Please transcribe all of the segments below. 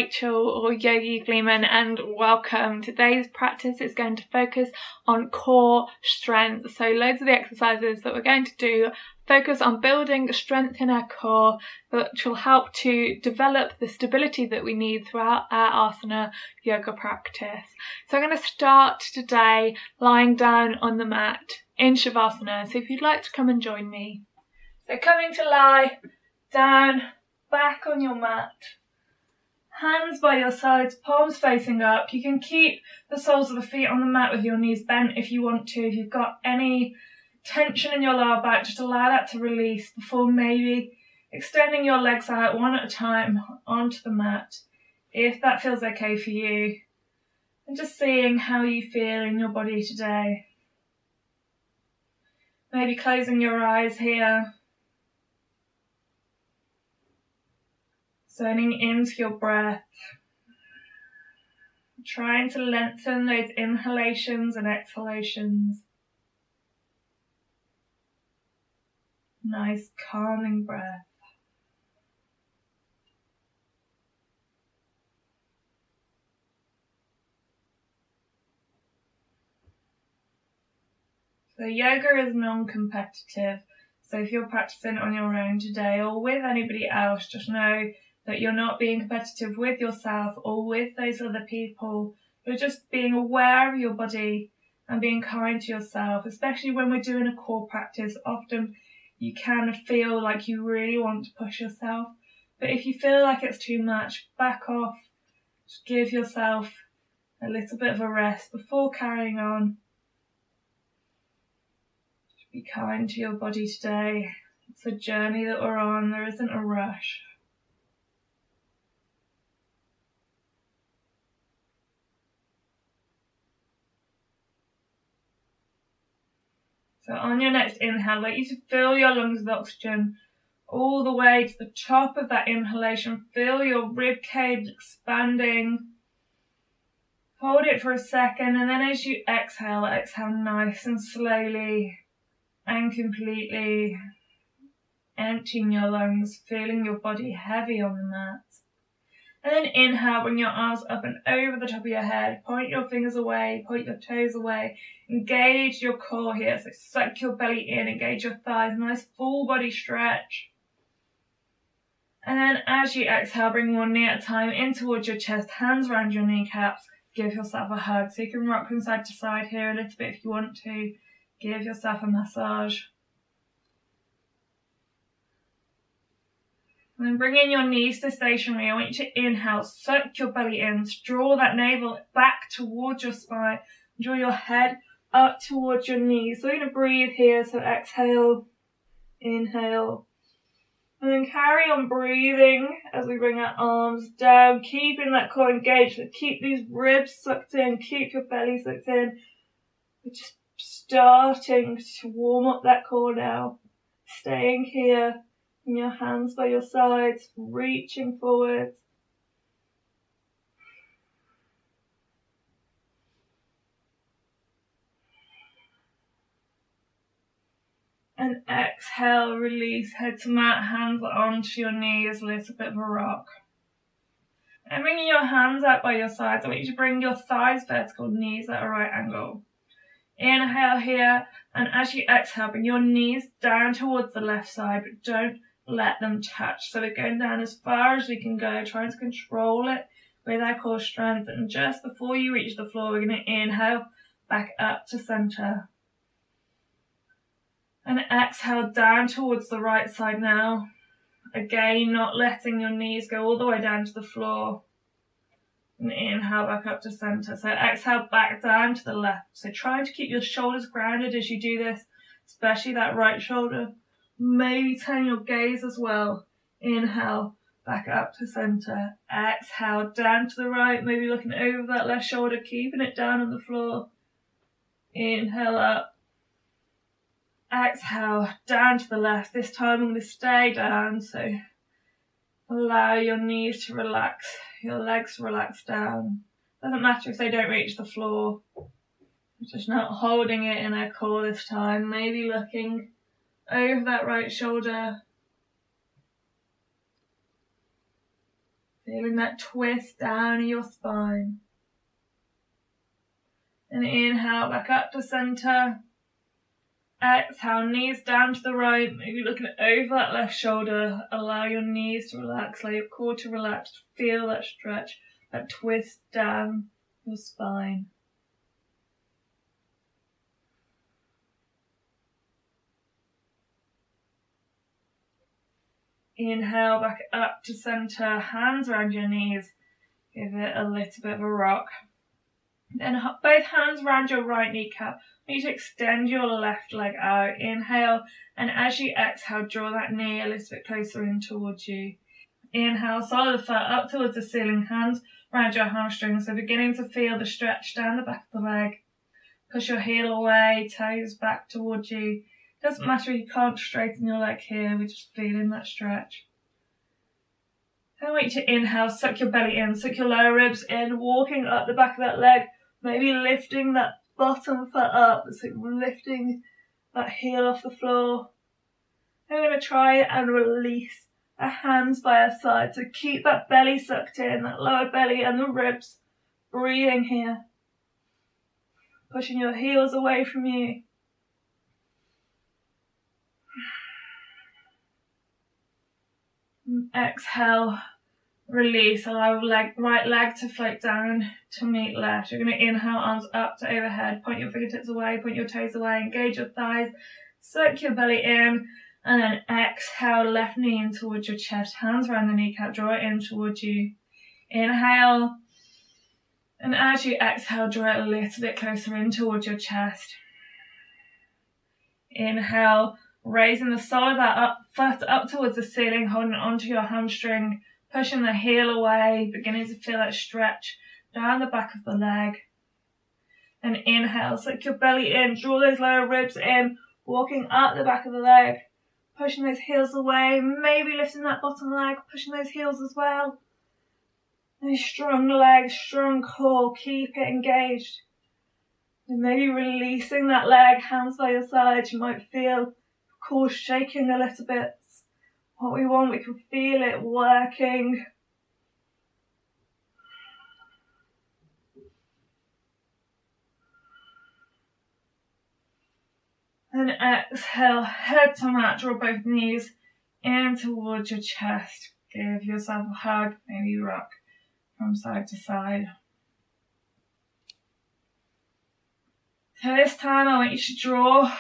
Rachel or YogiFleeman, and welcome. Today's practice is going to focus on core strength. So loads of the exercises that we're going to do focus on building strength in our core, which will help to develop the stability that we need throughout our asana yoga practice. So I'm going to start today lying down on the mat in Shavasana. So if you'd like to come and join me. So coming to lie down, back on your mat. Hands by your sides, palms facing up. You can keep the soles of the feet on the mat with your knees bent if you want to. If you've got any tension in your lower back, just allow that to release before maybe extending your legs out one at a time onto the mat, if that feels okay for you. And just seeing how you feel in your body today. Maybe closing your eyes here. Zoning into your breath, trying to lengthen those inhalations and exhalations. Nice calming breath. So yoga is non-competitive, so if you're practicing on your own today or with anybody else, just know that you're not being competitive with yourself or with those other people. You're just being aware of your body and being kind to yourself, especially when we're doing a core practice. Often you can feel like you really want to push yourself, but if you feel like it's too much, back off. Just give yourself a little bit of a rest before carrying on. Just be kind to your body today. It's a journey that we're on. There isn't a rush. So on your next inhale, I'd like you to fill your lungs with oxygen all the way to the top of that inhalation. Feel your rib cage expanding. Hold it for a second, and then as you exhale, exhale nice and slowly and completely, emptying your lungs, feeling your body heavy on the mat. And then inhale, bring your arms up and over the top of your head. Point your fingers away, point your toes away. Engage your core here, so suck your belly in, engage your thighs, nice full body stretch. And then as you exhale, bring one knee at a time in towards your chest, hands around your kneecaps. Give yourself a hug. So you can rock from side to side here a little bit if you want to. Give yourself a massage. And then bring in your knees to stationary. I want you to inhale, suck your belly in, draw that navel back towards your spine, draw your head up towards your knees. So we're going to breathe here, so exhale, inhale, and then carry on breathing as we bring our arms down, keeping that core engaged. So keep these ribs sucked in, keep your belly sucked in. We're just starting to warm up that core now, staying here. And your hands by your sides, reaching forward. And exhale, release, head to mat, hands onto your knees, a little bit of a rock. And bringing your hands out by your sides, I want you to bring your thighs vertical, knees at a right angle. Inhale here, and as you exhale, bring your knees down towards the left side, but don't let them touch. So we're going down as far as we can go, trying to control it with our core strength. And just before you reach the floor, we're going to inhale back up to center. And exhale down towards the right side now. Again, not letting your knees go all the way down to the floor. And inhale back up to center. So exhale back down to the left. So try to keep your shoulders grounded as you do this, especially that right shoulder. Maybe turn your gaze as well. Inhale, back up to center. Exhale, down to the right, maybe looking over that left shoulder, keeping it down on the floor. Inhale up. Exhale, down to the left. This time I'm going to stay down, so allow your knees to relax, your legs to relax down. Doesn't matter if they don't reach the floor. We're just not holding it in our core this time. Maybe looking over that right shoulder. Feeling that twist down your spine. And inhale back up to center. Exhale, knees down to the right, maybe looking over that left shoulder. Allow your knees to relax, allow your core to relax. Feel that stretch, that twist down your spine. Inhale back up to center, hands around your knees. Give it a little bit of a rock. Then both hands around your right kneecap. I want you to extend your left leg out. Inhale, and as you exhale, draw that knee a little bit closer in towards you. Inhale, sole of the foot up towards the ceiling, hands around your hamstrings. So beginning to feel the stretch down the back of the leg. Push your heel away, toes back towards you. Doesn't matter if you can't straighten your leg here, we're just feeling that stretch. I want you to inhale, suck your belly in, suck your lower ribs in, walking up the back of that leg, maybe lifting that bottom foot up, so lifting that heel off the floor. And we're going to try and release our hands by our side, so keep that belly sucked in, that lower belly and the ribs, breathing here. Pushing your heels away from you. Exhale, release, allow right leg to float down to meet left. You're going to inhale, arms up to overhead, point your fingertips away, point your toes away, engage your thighs, suck your belly in, and then exhale, left knee in towards your chest, hands around the kneecap, draw it in towards you. Inhale, and as you exhale, draw it a little bit closer in towards your chest. Inhale, raising the sole of that foot up towards the ceiling, holding onto your hamstring, pushing the heel away, beginning to feel that stretch down the back of the leg. And inhale, suck your belly in, draw those lower ribs in, walking up the back of the leg, pushing those heels away, maybe lifting that bottom leg, pushing those heels as well. Those strong legs, strong core, keep it engaged. And maybe releasing that leg, hands by your side, you might feel core shaking a little bit. What we want, we can feel it working. And exhale, head to mat, draw both knees in towards your chest. Give yourself a hug, maybe rock from side to side. So this time I want you to draw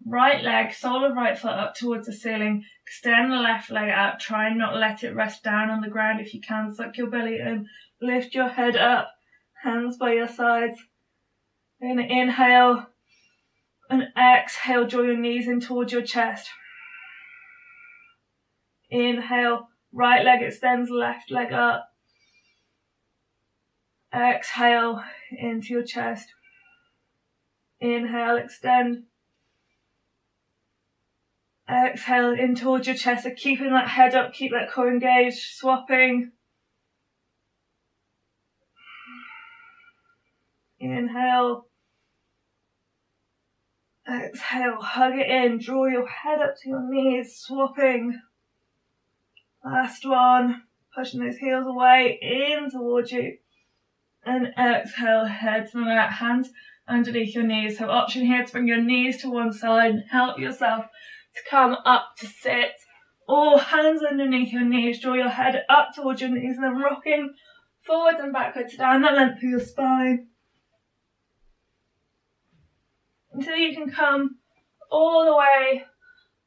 right leg, sole of right foot up towards the ceiling. Extend the left leg out. Try and not let it rest down on the ground if you can. Suck your belly in. Lift your head up. Hands by your sides. Then inhale and exhale. Draw your knees in towards your chest. Inhale. Right leg extends, left leg up. Exhale into your chest. Inhale, extend. Exhale in towards your chest, so keeping that head up, keep that core engaged, swapping. Inhale. Exhale, hug it in, draw your head up to your knees, swapping. Last one, pushing those heels away, in towards you. And exhale, head to the mat, hands underneath your knees. So option here to bring your knees to one side and help yourself to come up to sit, or hands underneath your knees, draw your head up towards your knees and then rocking forwards and backwards down the length of your spine until you can come all the way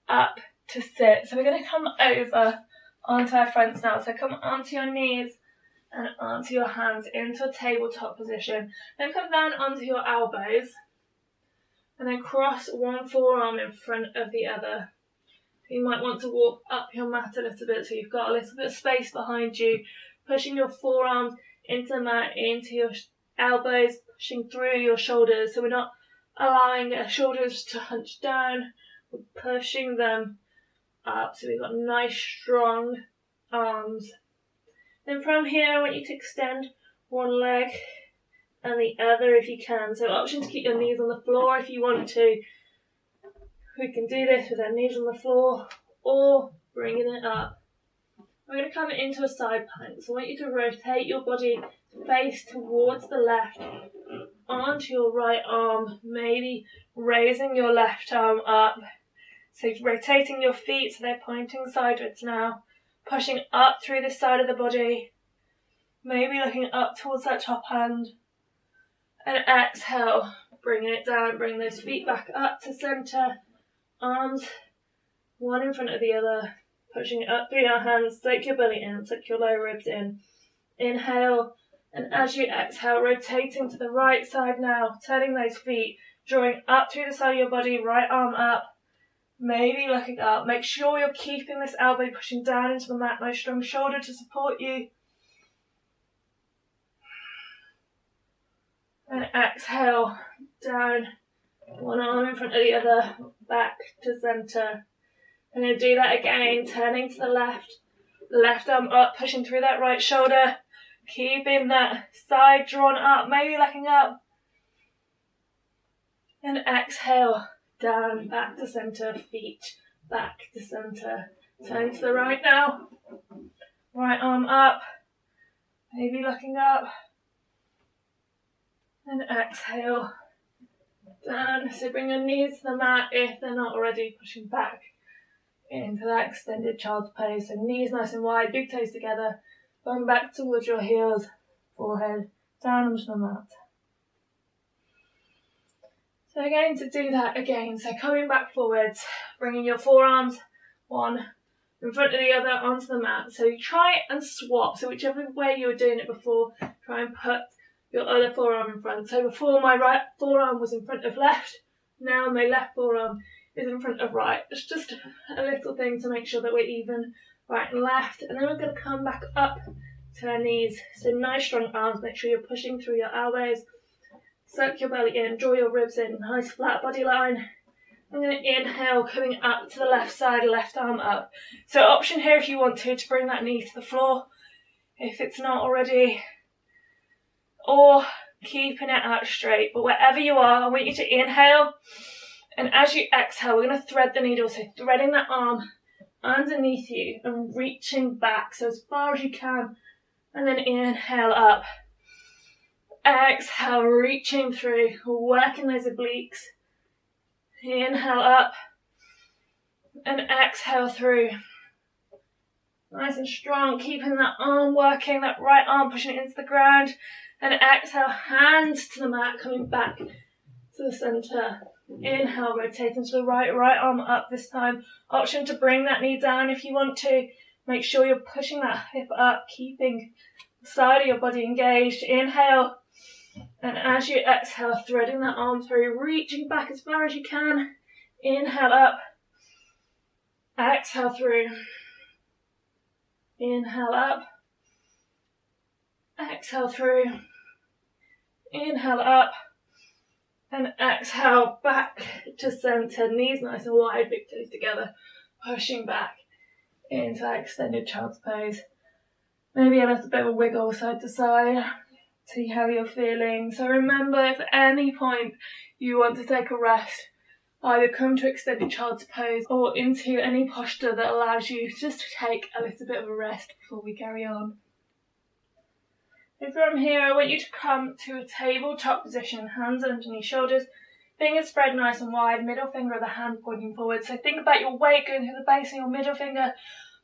up to sit. So we're going to come over onto our fronts now, so come onto your knees and onto your hands into a tabletop position, then come down onto your elbows and then cross one forearm in front of the other. You might want to walk up your mat a little bit so you've got a little bit of space behind you, pushing your forearms into the mat, into your elbows, pushing through your shoulders. So we're not allowing our shoulders to hunch down, we're pushing them up so we've got nice strong arms. Then from here I want you to extend one leg and the other if you can. So option to keep your knees on the floor if you want to. We can do this with our knees on the floor or bringing it up. We're going to come into a side plank. So I want you to rotate your body face towards the left, onto your right arm, maybe raising your left arm up. So rotating your feet so they're pointing sideways now, pushing up through this side of the body, maybe looking up towards that top hand. And exhale, bringing it down, bring those feet back up to center, arms one in front of the other, pushing it up through your hands, soak your belly in, soak your lower ribs in. Inhale, and as you exhale, rotating to the right side now, turning those feet, drawing up through the side of your body, right arm up, maybe looking up. Make sure you're keeping this elbow pushing down into the mat, nice strong shoulder to support you. And exhale, down, one arm in front of the other, back to center. I'm going to do that again, turning to the left arm up, pushing through that right shoulder, keeping that side drawn up, maybe looking up. And exhale, down, back to center, feet back to center. Turn to the right now, right arm up, maybe looking up. And exhale, down. So bring your knees to the mat if they're not already, pushing back into that extended child's pose. So knees nice and wide, big toes together, bum back towards your heels, forehead down onto the mat. So we're going to do that again. So coming back forwards, bringing your forearms one in front of the other onto the mat. So you try and swap. So whichever way you were doing it before, try and put your other forearm in front. So before my right forearm was in front of left, now my left forearm is in front of right. It's just a little thing to make sure that we're even right and left. And then we're going to come back up to our knees. So nice strong arms, make sure you're pushing through your elbows. Soak your belly in, draw your ribs in, nice flat body line. I'm going to inhale, coming up to the left side, left arm up. So option here if you want to bring that knee to the floor, if it's not already, or keeping it out straight. But wherever you are, I want you to inhale, and as you exhale, we're going to thread the needle, so threading that arm underneath you and reaching back, so as far as you can, and then inhale up. Exhale, reaching through, working those obliques. Inhale up, and exhale through. Nice and strong, keeping that arm working, that right arm pushing it into the ground. And exhale, hands to the mat, coming back to the center. Inhale, rotating to the right arm up this time. Option to bring that knee down if you want to. Make sure you're pushing that hip up, keeping the side of your body engaged. Inhale, and as you exhale, threading that arm through, reaching back as far as you can. Inhale up, exhale through. Inhale up, exhale through. Inhale up, and exhale back to center. Knees nice and wide, big toes together, pushing back into that extended child's pose. Maybe a little bit of a wiggle side to side. See how you're feeling. So remember, if at any point you want to take a rest, either come to extended child's pose or into any posture that allows you just to take a little bit of a rest before we carry on. So from here, I want you to come to a tabletop position, hands underneath shoulders, fingers spread nice and wide, middle finger of the hand pointing forward. So think about your weight going through the base of your middle finger,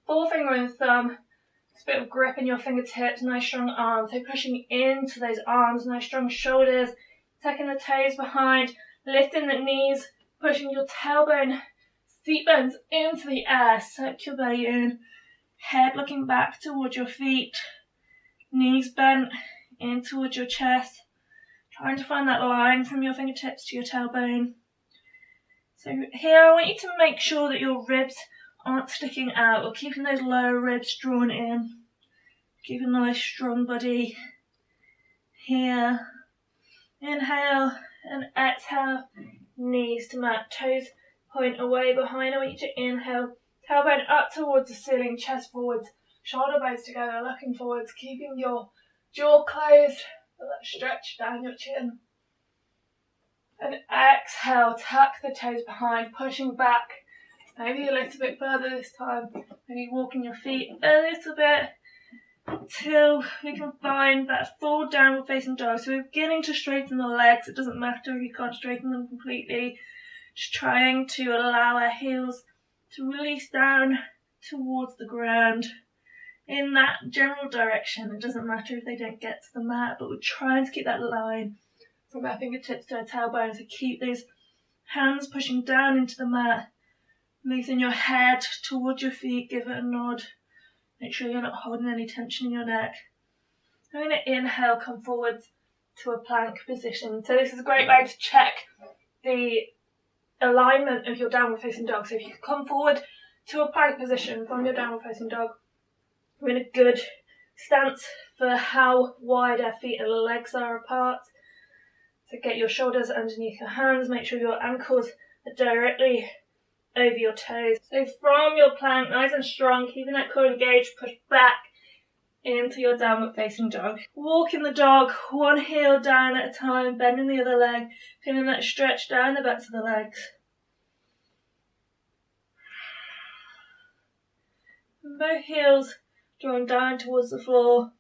forefinger and thumb. Just a bit of grip in your fingertips, nice strong arms. So pushing into those arms, nice strong shoulders, tucking the toes behind, lifting the knees, pushing your tailbone, seat bones into the air, suck your belly in, head looking back towards your feet. Knees bent in towards your chest, trying to find that line from your fingertips to your tailbone. So here I want you to make sure that your ribs aren't sticking out, or keeping those lower ribs drawn in. Keeping a nice strong body here. Inhale and exhale, knees to mat, toes point away behind. I want you to inhale, tailbone up towards the ceiling, chest forwards, shoulder blades together, looking forwards, keeping your jaw closed, let that stretch down your chin. And exhale, tuck the toes behind, pushing back Maybe a little bit further this time. Maybe walking your feet a little bit till we can find that full downward facing dog. So we're beginning to straighten the legs. It doesn't matter if you can't straighten them completely. Just trying to allow our heels to release down towards the ground in that general direction. It doesn't matter if they don't get to the mat, but we're trying to keep that line from our fingertips to our tailbone. So keep those hands pushing down into the mat. Loosen your head towards your feet, give it a nod. Make sure you're not holding any tension in your neck. I'm going to inhale, come forwards to a plank position. So this is a great way to check the alignment of your downward facing dog. So if you can come forward to a plank position from your downward facing dog, we're in a good stance for how wide our feet and legs are apart. So get your shoulders underneath your hands, make sure your ankles are directly over your toes. So from your plank, nice and strong, keeping that core engaged, push back into your downward facing dog. Walking the dog, one heel down at a time, bending the other leg, feeling that stretch down the backs of the legs. And both heels drawing down towards the floor.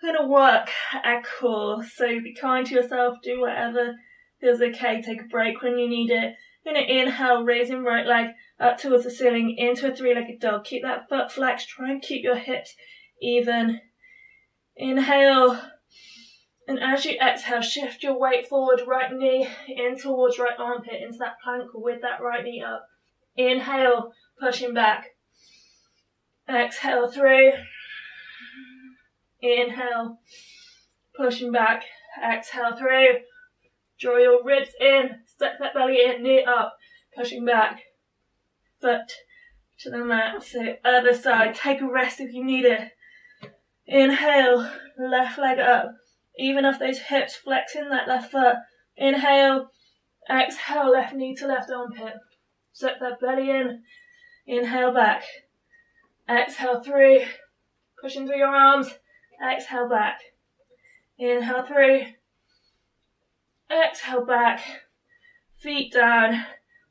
We're going to work our core, so be kind to yourself, do whatever feels okay, take a break when you need it. You're going to inhale, raising right leg up towards the ceiling into a three-legged dog. Keep that foot flexed, try and keep your hips even. Inhale, and as you exhale, shift your weight forward, right knee in towards right armpit, into that plank with that right knee up. Inhale, pushing back. Exhale through. Inhale, pushing back. Exhale through. Draw your ribs in, suck that belly in, knee up, pushing back. Foot to the mat. So other side, take a rest if you need it. Inhale, left leg up. Even off those hips, flexing that left foot. Inhale, exhale, left knee to left armpit. Suck that belly in. Inhale back. Exhale through. Pushing through your arms. Exhale back. Inhale through. Exhale back. Feet down.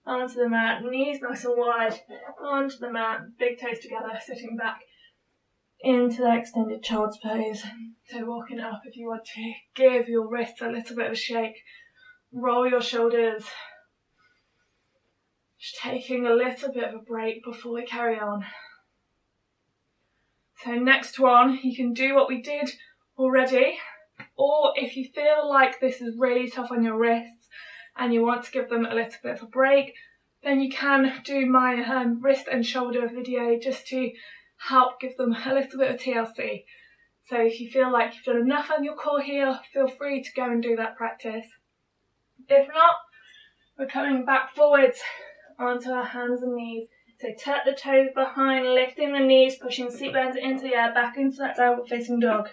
Onto the mat. Knees nice and wide. Onto the mat. Big toes together. Sitting back into that extended child's pose. So walking up if you want to. Give your wrists a little bit of a shake. Roll your shoulders. Just taking a little bit of a break before we carry on. So next one, you can do what we did already, or if you feel like this is really tough on your wrists and you want to give them a little bit of a break, then you can do my wrist and shoulder video just to help give them a little bit of TLC. So if you feel like you've done enough on your core here, feel free to go and do that practice. If not, we're coming back forwards onto our hands and knees. So tuck the toes behind, lifting the knees, pushing seat bones into the air, back into that downward facing dog.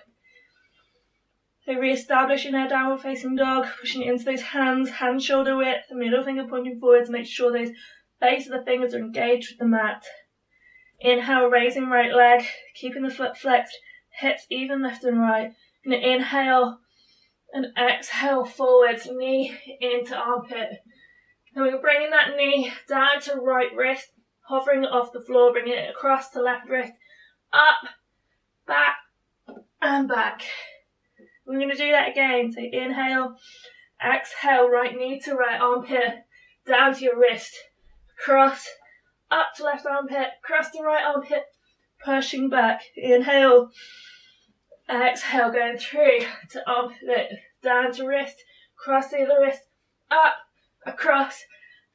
So re-establishing our downward facing dog, pushing into those hands, hand shoulder width, the middle finger pointing forwards, make sure those base of the fingers are engaged with the mat. Inhale, raising right leg, keeping the foot flexed, hips even left and right. And inhale and exhale forwards, knee into armpit. And we're bringing that knee down to right wrist, hovering off the floor, bringing it across to left wrist, up, back, and back. We're going to do that again. So inhale, exhale, right knee to right armpit, down to your wrist, across, up to left armpit, across to right armpit, pushing back. Inhale, exhale, going through to armpit, down to wrist, across the other wrist, up, across,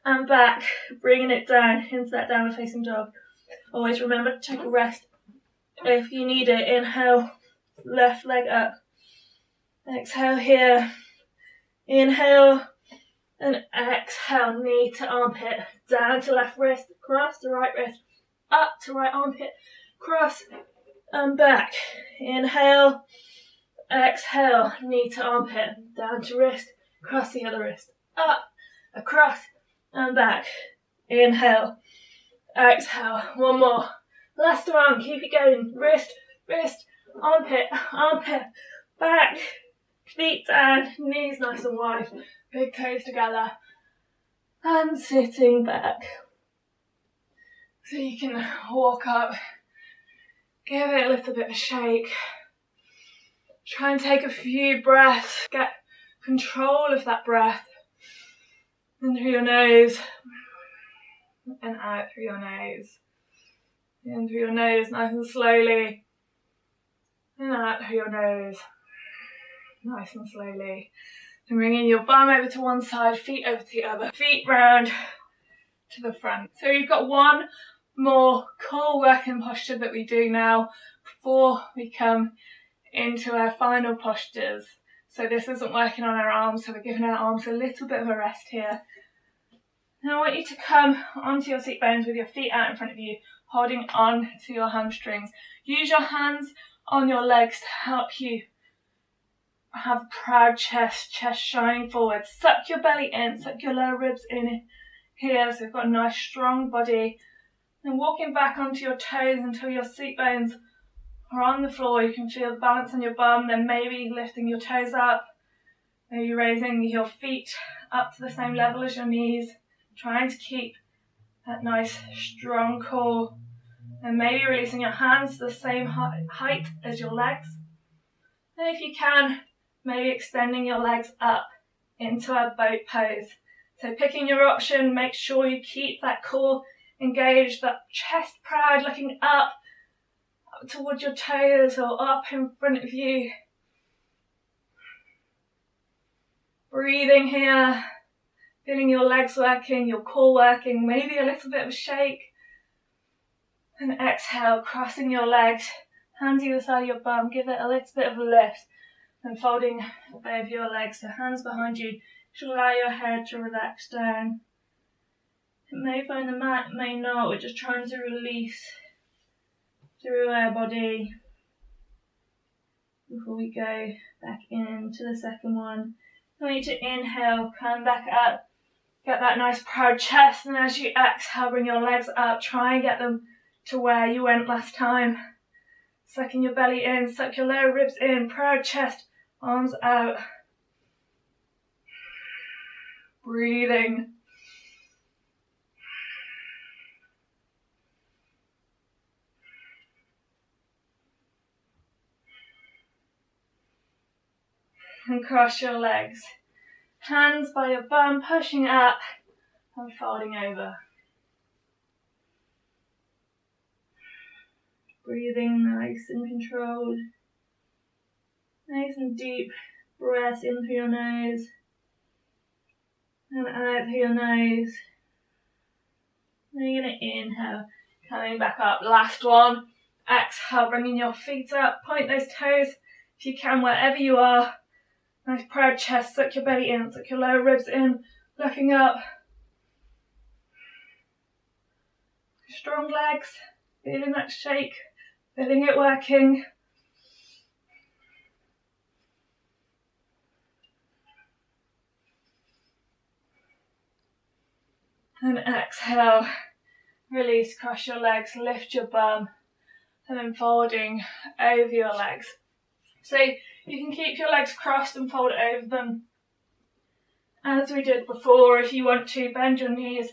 and back, bringing it down into that downward facing dog. Always remember to take a rest if you need it. Inhale, left leg up. Exhale here. Inhale and exhale, knee to armpit, down to left wrist, across to right wrist, up to right armpit, cross and back. Inhale, exhale, knee to armpit, down to wrist, across the other wrist, up, across and back. Inhale, exhale, one more. Last one, keep it going. Wrist, wrist, armpit, armpit, back, feet down, knees nice and wide, big toes together, and sitting back. So you can walk up, give it a little bit of a shake. Try and take a few breaths, get control of that breath. In through your nose and out through your nose. In through your nose nice and slowly. And out through your nose nice and slowly. And bringing your bum over to one side, feet over to the other. Feet round to the front. So you've got one more core working posture that we do now before we come into our final postures. So this isn't working on our arms, so we're giving our arms a little bit of a rest here. Now I want you to come onto your seat bones with your feet out in front of you, holding on to your hamstrings. Use your hands on your legs to help you have a proud chest, chest shining forward. Suck your belly in, suck your lower ribs in here, so you've got a nice strong body. And walking back onto your toes until your seat bones are on the floor. You can feel the balance on your bum, then maybe lifting your toes up, maybe raising your feet up to the same level as your knees, trying to keep that nice strong core, and maybe releasing your hands to the same height as your legs. And if you can, maybe extending your legs up into a boat pose. So picking your option, make sure you keep that core engaged, that chest proud, looking up towards your toes or up in front of you. Breathing here, feeling your legs working, your core working, maybe a little bit of a shake. And exhale, crossing your legs, hands either side of your bum, give it a little bit of a lift. And folding both your legs, so hands behind you, should allow your head to relax down. It may find the mat, may not. We're just trying to release through our body before we go back into the second one. I want you to inhale, come back up, get that nice proud chest, and as you exhale, bring your legs up, try and get them to where you went last time. Sucking your belly in, suck your lower ribs in, proud chest, arms out. Breathing. And cross your legs. Hands by your bum, pushing up and folding over. Breathing nice and controlled. Nice and deep breath in through your nose and out through your nose. Then you're going to inhale, coming back up. Last one. Exhale, bringing your feet up. Point those toes if you can, wherever you are. Nice proud chest, suck your belly in, suck your lower ribs in, looking up. Strong legs, feeling that shake, feeling it working. And exhale, release, cross your legs, lift your bum, and then folding over your legs. So you can keep your legs crossed and fold over them as we did before. If you want to, bend your knees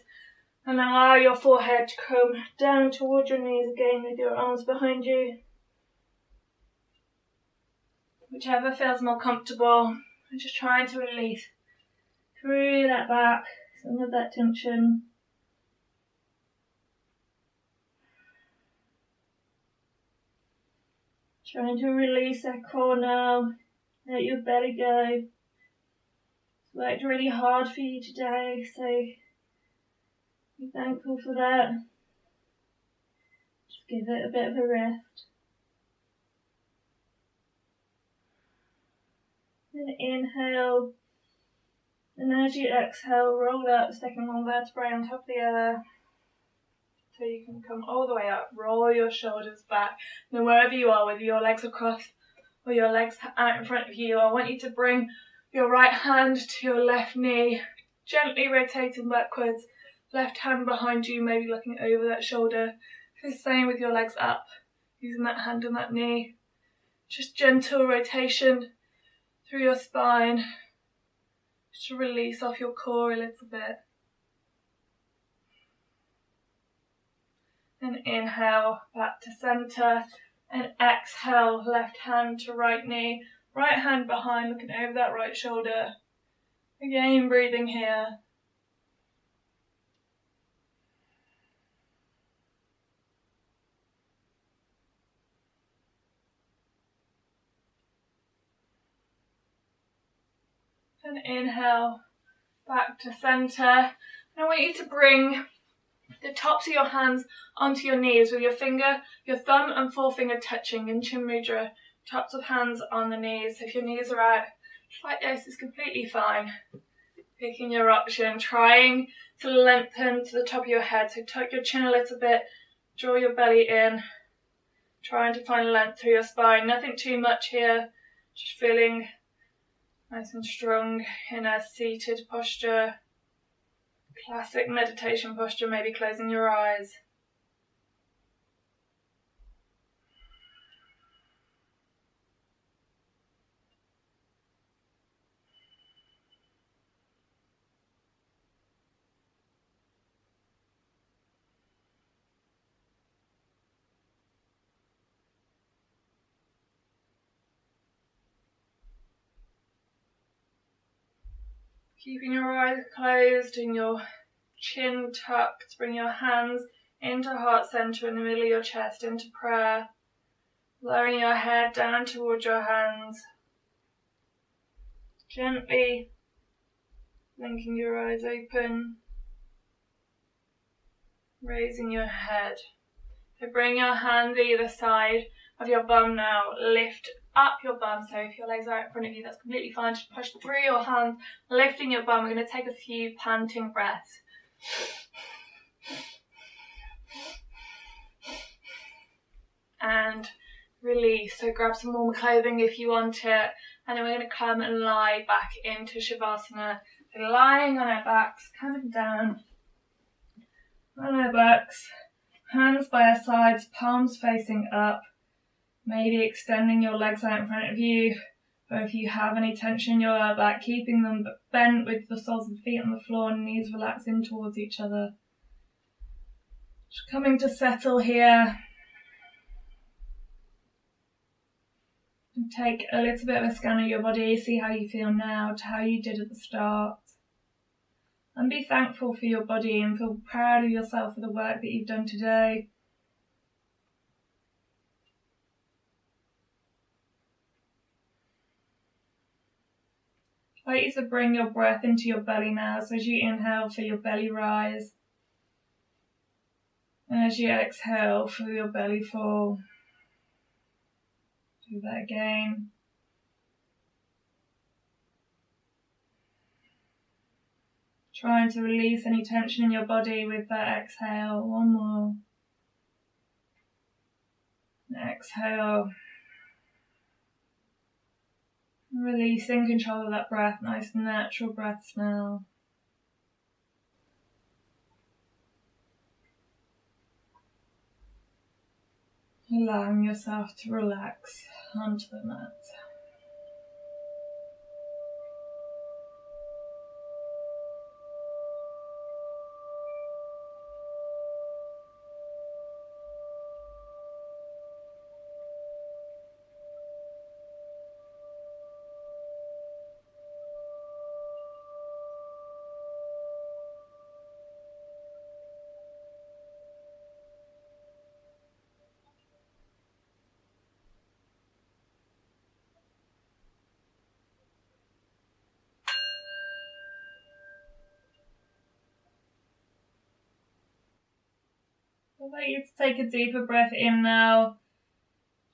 and allow your forehead to come down towards your knees again with your arms behind you. Whichever feels more comfortable. I'm just trying to release through that back, some of that tension. Trying to release that core now. Let your belly go. It's worked really hard for you today, so be thankful for that. Just give it a bit of a rest. Then inhale. And as you exhale, roll that second one vertebrae on top of the other. So you can come all the way up, roll your shoulders back. Then wherever you are, whether your legs are crossed or your legs out in front of you, I want you to bring your right hand to your left knee, gently rotating backwards, left hand behind you, maybe looking over that shoulder. Do the same with your legs up, using that hand on that knee. Just gentle rotation through your spine, just to release off your core a little bit. And inhale, back to center. And exhale, left hand to right knee. Right hand behind, looking over that right shoulder. Again, breathing here. And inhale, back to center. And I want you to bring the tops of your hands onto your knees with your thumb and forefinger touching in Chin Mudra. Tops of hands on the knees. If your knees are out, just like this is completely fine. Picking your option, trying to lengthen to the top of your head. So tuck your chin a little bit, draw your belly in, trying to find length through your spine. Nothing too much here, just feeling nice and strong in a seated posture. Classic meditation posture, maybe closing your eyes. Keeping your eyes closed and your chin tucked, bring your hands into heart center in the middle of your chest, into prayer. Lowering your head down towards your hands. Gently blinking your eyes open. Raising your head. So bring your hands either side of your bum now. Lift up your bum. So if your legs are out in front of you, that's completely fine. Just push through your hands, lifting your bum. We're going to take a few panting breaths. And release. So grab some warmer clothing if you want it. And then we're going to come and lie back into Shavasana. So lying on our backs, coming down on our backs. Hands by our sides, palms facing up. Maybe extending your legs out in front of you. Or if you have any tension in your lower back, keeping them bent with the soles of the feet on the floor and knees relaxing towards each other. Just coming to settle here. And take a little bit of a scan of your body, see how you feel now to how you did at the start. And be thankful for your body and feel proud of yourself for the work that you've done today. I'd like you to bring your breath into your belly now. So as you inhale, feel your belly rise. And as you exhale, feel your belly fall. Do that again. Trying to release any tension in your body with that exhale. One more. Exhale. Releasing control of that breath. Nice natural breaths now. Allowing yourself to relax onto the mat. I'd like you to take a deeper breath in now.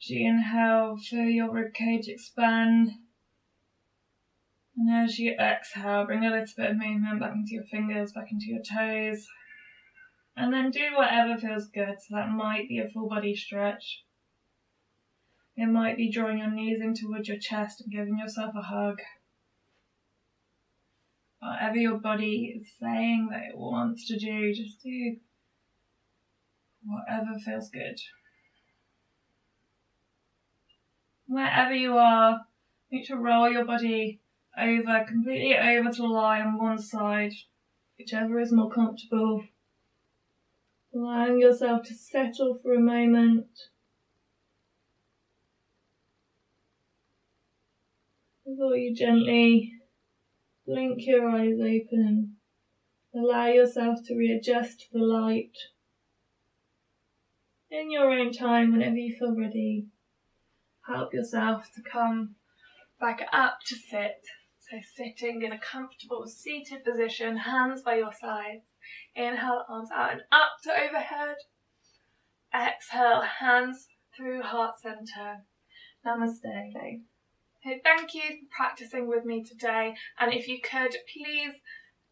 As you inhale, feel your ribcage expand. And as you exhale, bring a little bit of movement back into your fingers, back into your toes. And then do whatever feels good. So that might be a full body stretch. It might be drawing your knees in towards your chest and giving yourself a hug. Whatever your body is saying that it wants to do, just do whatever feels good. Wherever you are, make sure to roll your body over, completely over to lie on one side, whichever is more comfortable. allowing yourself to settle for a moment. Before you gently blink your eyes open, allow yourself to readjust to the light. In your own time, whenever you feel ready, help yourself to come back up to sit. So sitting in a comfortable seated position, hands by your sides. Inhale, arms out and up to overhead. Exhale, hands through heart center. Namaste. So thank you for practicing with me today, and if you could please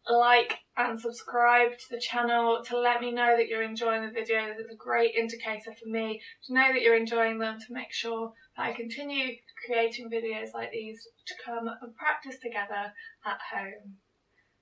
like and subscribe to the channel to let me know that you're enjoying the videos. It's a great indicator for me to know that you're enjoying them, to make sure that I continue creating videos like these to come and practice together at home.